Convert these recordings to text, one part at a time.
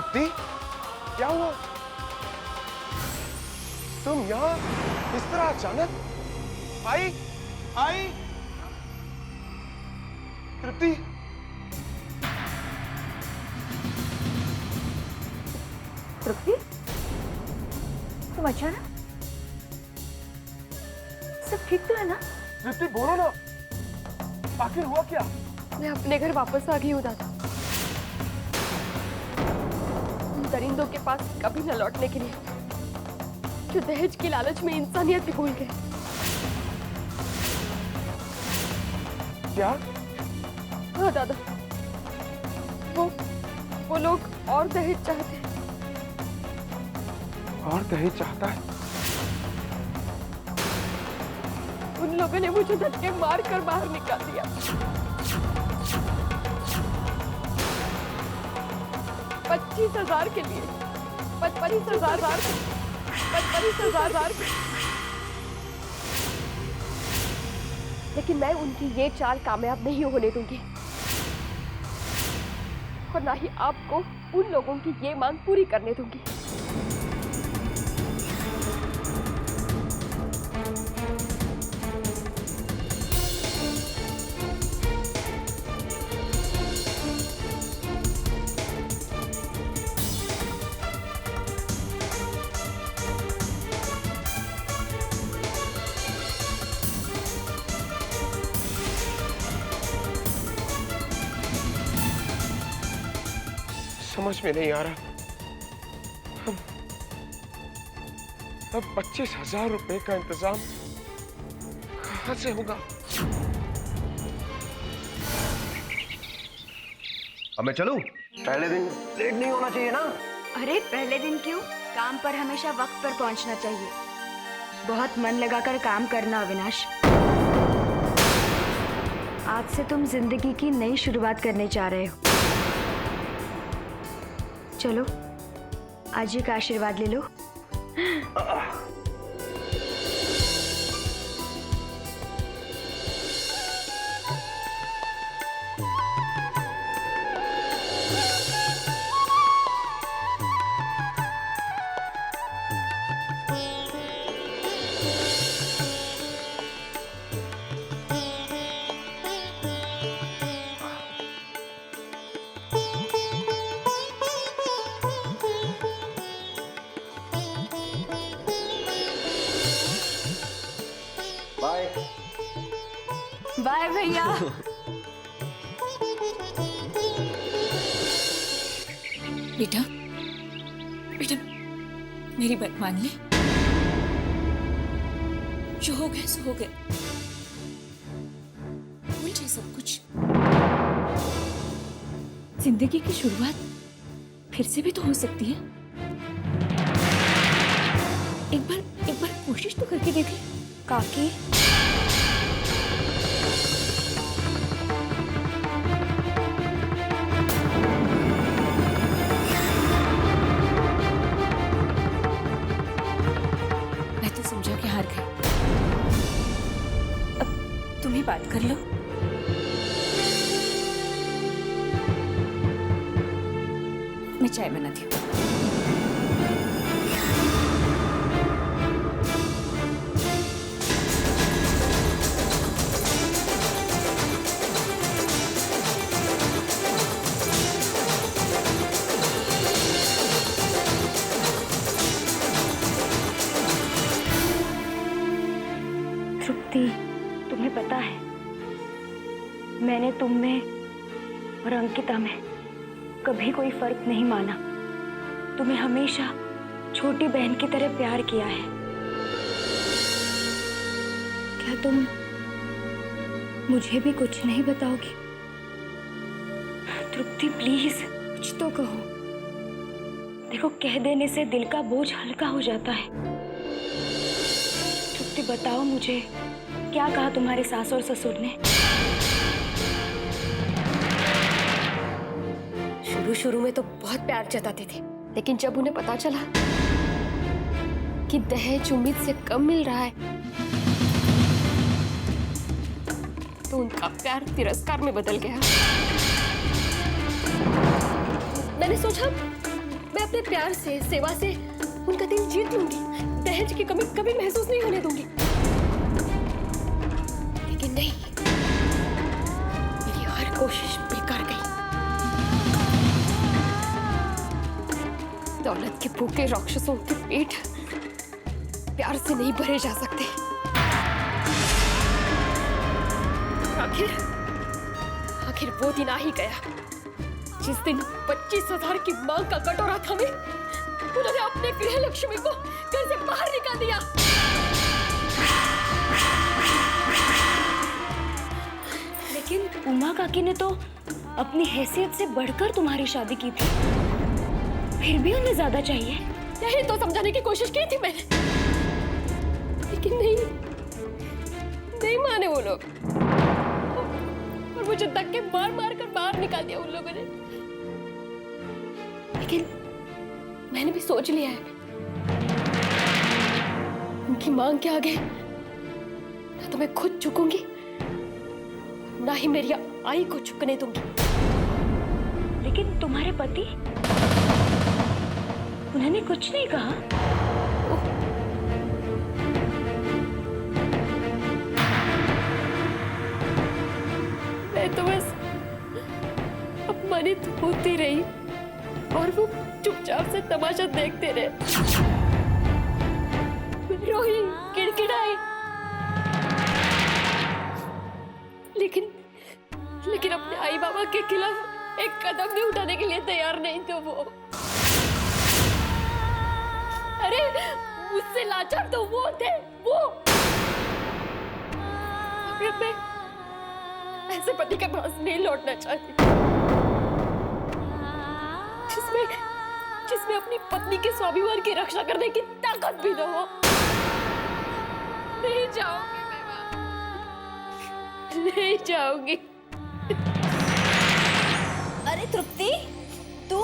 तृप्ति, क्या हुआ? तुम यहाँ इस तरह अचानक? आई आई तृप्ति, तृप्ति, तुम अचानक? सब ठीक तो है ना? तृप्ति बोलो ना, आखिर हुआ क्या? मैं अपने घर वापस आ गई हूँ दादा। उन दरिंदों के पास कभी न लौटने के लिए, जो दहेज की लालच में इंसानियत भी भूल गए। क्या? हाँ दादा, वो लोग और दहेज चाहते हैं। और दहेज चाहता है? उन लोगों ने मुझे धक्के मार कर बाहर निकाल दिया। 25,000 के लिए। 25,000 लेकिन मैं उनकी ये चाल कामयाब नहीं होने दूंगी, और ना ही आपको उन लोगों की ये मांग पूरी करने दूंगी। समझ में नहीं आ रहा। अब 25,000 रुपए का इंतजाम कहां से होगा? अब मैं चलूं? पहले दिन लेट नहीं होना चाहिए ना? अरे पहले दिन क्यों, काम पर हमेशा वक्त पर पहुंचना चाहिए। बहुत मन लगाकर काम करना अविनाश। आज से तुम जिंदगी की नई शुरुआत करने जा रहे हो। चलो आज जी का आशीर्वाद ले लो। बाय बाय भैया। बेटा बेटा मेरी बात मान ले। जो हो गया सो हो गया, भूल जा सब कुछ। जिंदगी की शुरुआत फिर से भी तो हो सकती है। एक बार कोशिश तो करके देख ले। काकी मैं तो समझा कि हार गई। अब तुम ही बात कर लो। मैं चाय बनाती हूँ। तृप्ति, तुम्हें पता है मैंने तुम में और अंकिता में कभी कोई फर्क नहीं माना। तुम्हें हमेशा छोटी बहन की तरह प्यार किया है। क्या तुम मुझे भी कुछ नहीं बताओगी? तृप्ति प्लीज कुछ तो कहो। देखो, कह देने से दिल का बोझ हल्का हो जाता है। तृप्ति बताओ मुझे, क्या कहा तुम्हारे सास और ससुर ने? शुरू में तो बहुत प्यार जताते थे, लेकिन जब उन्हें पता चला कि दहेज उम्मीद से कम मिल रहा है, तो उनका प्यार तिरस्कार में बदल गया। मैंने सोचा अपने प्यार से, सेवा से उनका दिल जीत लूंगी। दहेज की कमी कभी महसूस नहीं होने दूंगी। लेकिन नहीं, मेरी हर कोशिश बेकार गई। दौलत के भूखे राक्षसों के पेट प्यार से नहीं भरे जा सकते। आखिर वो दिन आ ही गया जिस दिन 25,000 की मांग का कटोरा थामे उन्होंने अपने गृह लक्ष्मी को घर से बाहर निकाल दिया। लेकिन उमा काकी ने तो अपनी हैसियत से बढ़कर तुम्हारी शादी की थी, फिर भी उन्हें ज्यादा चाहिए। यही तो समझाने की कोशिश की थी मैंने, लेकिन नहीं माने वो लोग, और मुझे धक्के मार मार कर बाहर निकाल दिया उन लोगों ने। लेकिन मैंने भी सोच लिया है, उनकी मांग के आगे ना तो मैं खुद झुकूंगी, ना ही मेरी आई को झुकने दूंगी। लेकिन तुम्हारे पति, उन्होंने कुछ नहीं कहा? मैं तो बस अपमानित होती रही और वो चुपचाप से तमाशा देखते रहे। रोई, किड़किड़ाई, लेकिन अपने आई बाबा के खिलाफ एक कदम भी उठाने के लिए तैयार नहीं थे वो। अरे मुझसे लाचार तो वो थे, वो। अगर मैं ऐसे पति के पास नहीं लौटना चाहती जिसमें अपनी पत्नी के स्वाभिमान की रक्षा करने की ताकत भी न हो। नहीं जाऊंगी मैं वहां, नहीं जाऊंगी। अरे तृप्ति, तू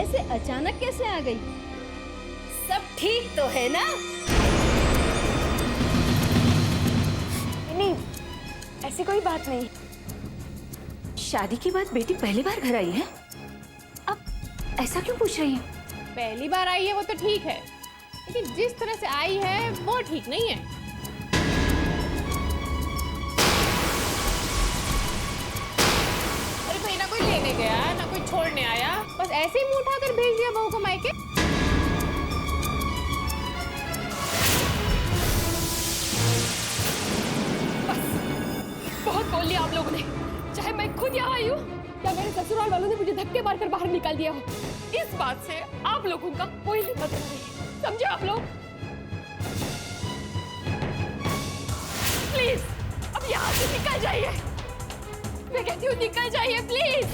ऐसे अचानक कैसे आ गई? सब ठीक तो है ना? नहीं, ऐसी कोई बात नहीं। शादी के बाद बेटी पहली बार घर आई है, अब ऐसा क्यों पूछ रही है? पहली बार आई है वो तो ठीक है, लेकिन जिस तरह से आई है वो ठीक नहीं है। अरे कोई ना कोई लेने गया ना कोई छोड़ने आया, बस ऐसे ही मुंह उठाकर भेज दिया बहू को मायके। बहुत बोल लिया आप लोगों ने। चाहे मैं खुद यहाँ आई हूँ या मेरे ससुराल वालों ने मुझे धक्के मारकर बाहर निकाल दिया हो, इस बात से आप लोगों का कोई मतलब नहीं है। समझे आप लोग? प्लीज अब यहाँ से निकल जाइए। मैं कहती हूँ निकल जाइए प्लीज।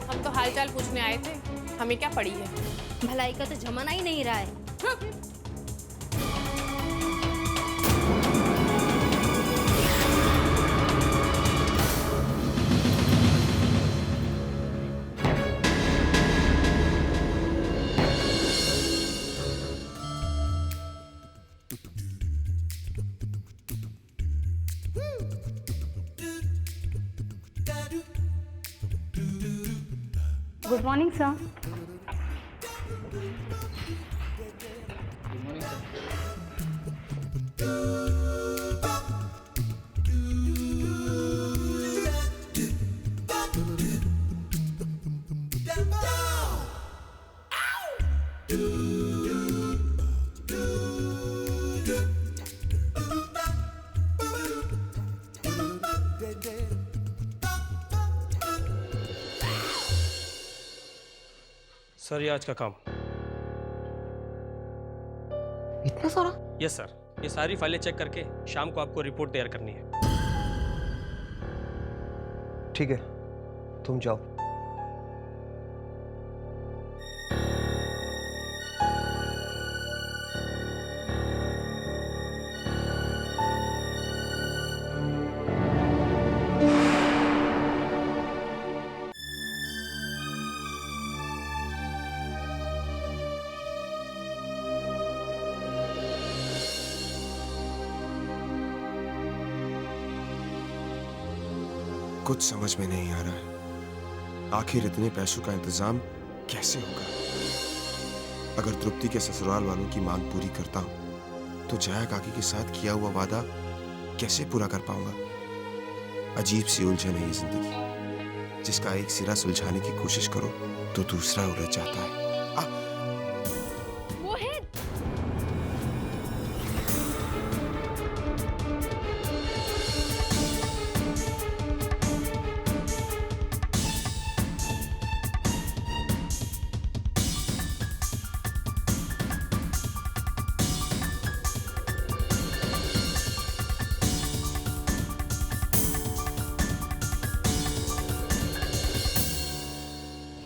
हम तो हालचाल पूछने आए थे, हमें क्या पड़ी है। भलाई का तो जमाना ही नहीं रहा है। Good morning sir. सर ये आज का काम। इतना सारा? यस सर, ये सारी फाइलें चेक करके शाम को आपको रिपोर्ट तैयार करनी है। ठीक है, तुम जाओ। कुछ समझ में नहीं आ रहा है, आखिर इतने पैसों का इंतजाम कैसे होगा? अगर तृप्ति के ससुराल वालों की मांग पूरी करता हूं तो जया काकी के साथ किया हुआ वादा कैसे पूरा कर पाऊंगा? अजीब सी उलझन है ये जिंदगी, जिसका एक सिरा सुलझाने की कोशिश करो तो दूसरा उलझ जाता है। मोहित,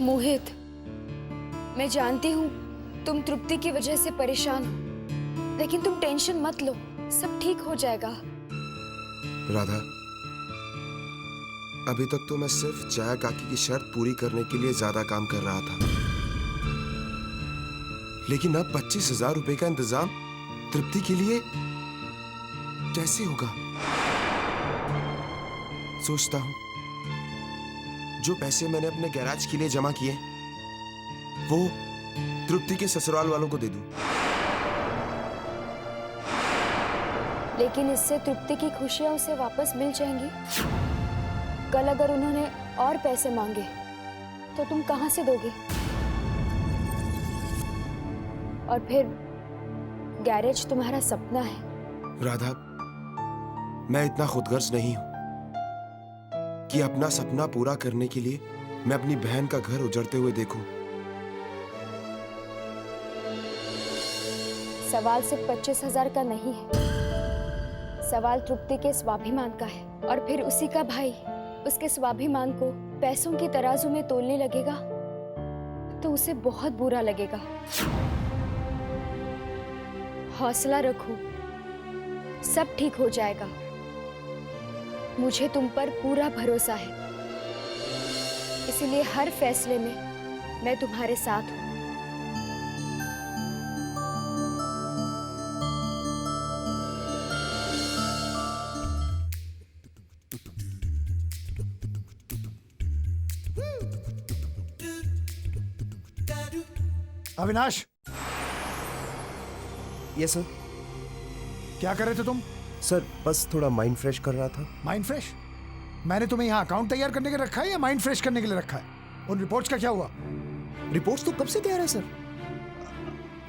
मोहित, मैं जानती हूँ तुम तृप्ति की वजह से परेशान हो, लेकिन तुम टेंशन मत लो, सब ठीक हो जाएगा। राधा, अभी तक तो मैं सिर्फ जया काकी की शर्त पूरी करने के लिए ज्यादा काम कर रहा था, लेकिन अब 25,000 रुपए का इंतजाम तृप्ति के लिए कैसे होगा? सोचता हूं जो पैसे मैंने अपने गैराज के लिए जमा किए वो तृप्ति के ससुराल वालों को दे दूं। लेकिन इससे तृप्ति की खुशियां उसे वापस मिल जाएंगी। कल अगर उन्होंने और पैसे मांगे तो तुम कहां से दोगे? और फिर गैरेज तुम्हारा सपना है। राधा, मैं इतना खुदगर्ज नहीं हूं कि अपना सपना पूरा करने के लिए मैं अपनी बहन का घर उजड़ते हुए देखूं। सवाल सिर्फ 25,000 का नहीं है, सवाल तृप्ति के स्वाभिमान का है। और फिर उसी का भाई उसके स्वाभिमान को पैसों की तराजू में तोलने लगेगा तो उसे बहुत बुरा लगेगा। हौसला रखो, सब ठीक हो जाएगा। मुझे तुम पर पूरा भरोसा है, इसीलिए हर फैसले में मैं तुम्हारे साथ हूं। Avinash, yes sir. क्या कर रहे थे तुम? सर बस थोड़ा माइंड फ्रेश कर रहा था। Mind fresh? मैंने तुम्हें यहाँ अकाउंट तैयार करने के लिए रखा है या माइंड फ्रेश करने के लिए रखा है? उन रिपोर्ट्स का क्या हुआ? रिपोर्ट्स तो कब से तैयार है सर।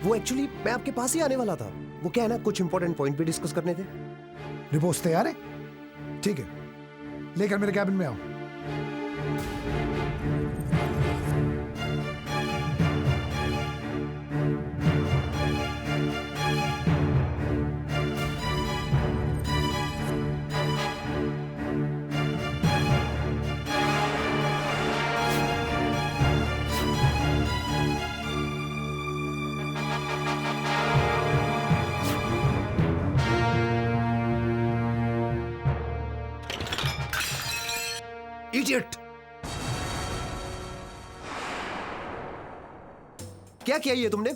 वो एक्चुअली मैं आपके पास ही आने वाला था। वो क्या है ना, कुछ इंपॉर्टेंट पॉइंट भी डिस्कस करने थे। रिपोर्ट्स तैयार है? ठीक है, लेकर मेरे कैबिन में आओ। इडियट! क्या किया ये तुमने?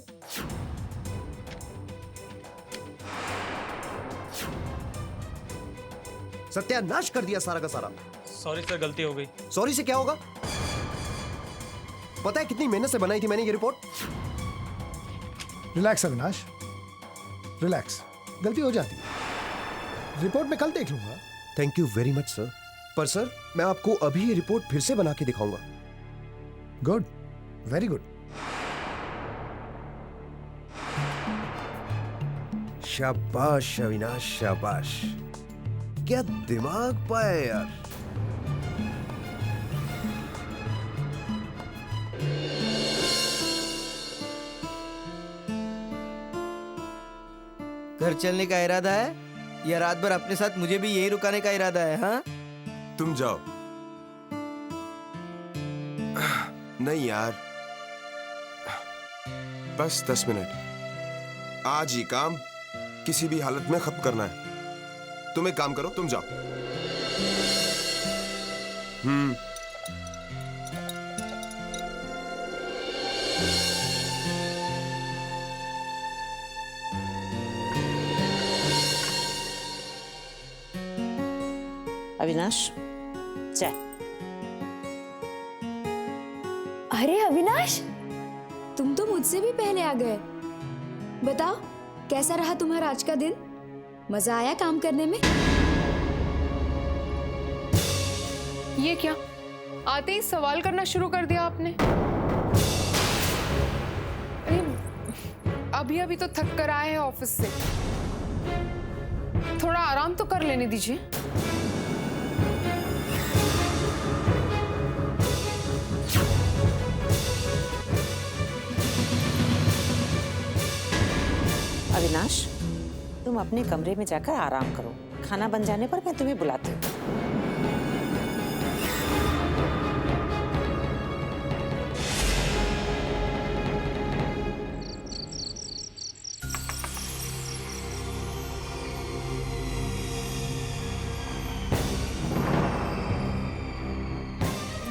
सत्यानाश कर दिया सारा का सारा। सॉरी सर, गलती हो गई। सॉरी से क्या होगा? पता है कितनी मेहनत से बनाई थी मैंने ये रिपोर्ट। रिलैक्स अविनाश, रिलैक्स, गलती हो जाती है। रिपोर्ट में कल देख लूंगा। Thank you very much sir. पर सर मैं आपको अभी ये रिपोर्ट फिर से बना के दिखाऊंगा। Good, very good. शाबाश अविनाश, शाबाश। क्या दिमाग पाया यार। घर चलने का इरादा है या रात भर अपने साथ मुझे भी यही रुकाने का इरादा है? हाँ, तुम जाओ। नहीं यार, बस 10 मिनट। आज ही काम किसी भी हालत में खत्म करना है। तुम एक काम करो, तुम जाओ। अविनाश, चाय। अरे अविनाश, तुम तो मुझसे भी पहले आ गए। बताओ कैसा रहा तुम्हारा आज का दिन? मजा आया काम करने में? ये क्या, आते ही सवाल करना शुरू कर दिया आपने? अरे अभी अभी तो थक कर आए हैं ऑफिस से, थोड़ा आराम तो कर लेने दीजिए। अविनाश, तुम अपने कमरे में जाकर आराम करो। खाना बन जाने पर मैं तुम्हें बुलाती हूँ।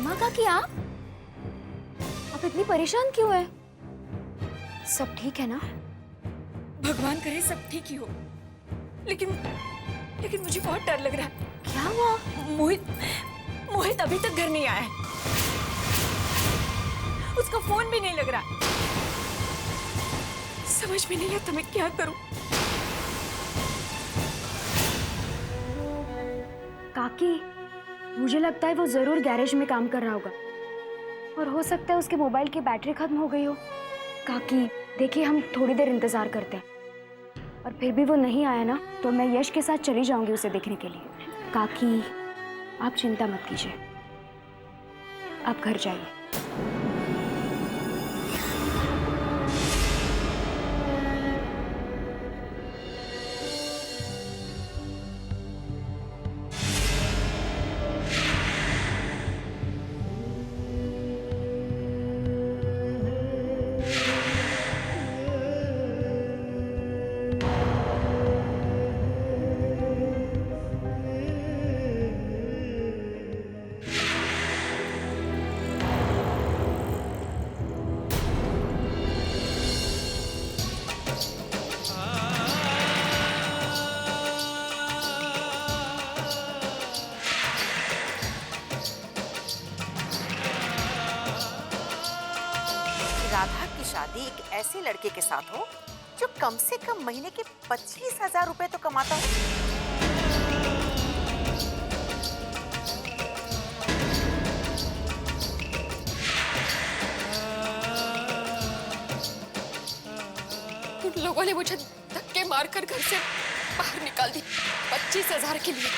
माँ काकी आप इतनी परेशान क्यों है? सब ठीक है ना? भगवान करे सब ठीक ही हो, लेकिन मुझे बहुत डर लग रहा है। क्या हुआ? मोहित अभी तक घर नहीं आया है। उसका फोन भी नहीं लग रहा। समझ में नहीं आता मैं क्या करूं। काकी, मुझे लगता है वो जरूर गैरेज में काम कर रहा होगा और हो सकता है उसके मोबाइल की बैटरी खत्म हो गई हो। काकी देखिए, हम थोड़ी देर इंतजार करते हैं और फिर भी वो नहीं आया ना तो मैं यश के साथ चली जाऊंगी उसे देखने के लिए। काकी आप चिंता मत कीजिए, आप घर जाइए। राधा की शादी एक ऐसे लड़के के साथ हो जो कम से कम महीने के 25,000 रुपए तो कमाता हो। उन लोगों ने मुझे धक्के मारकर घर से बाहर निकाल दी 25,000 के लिए।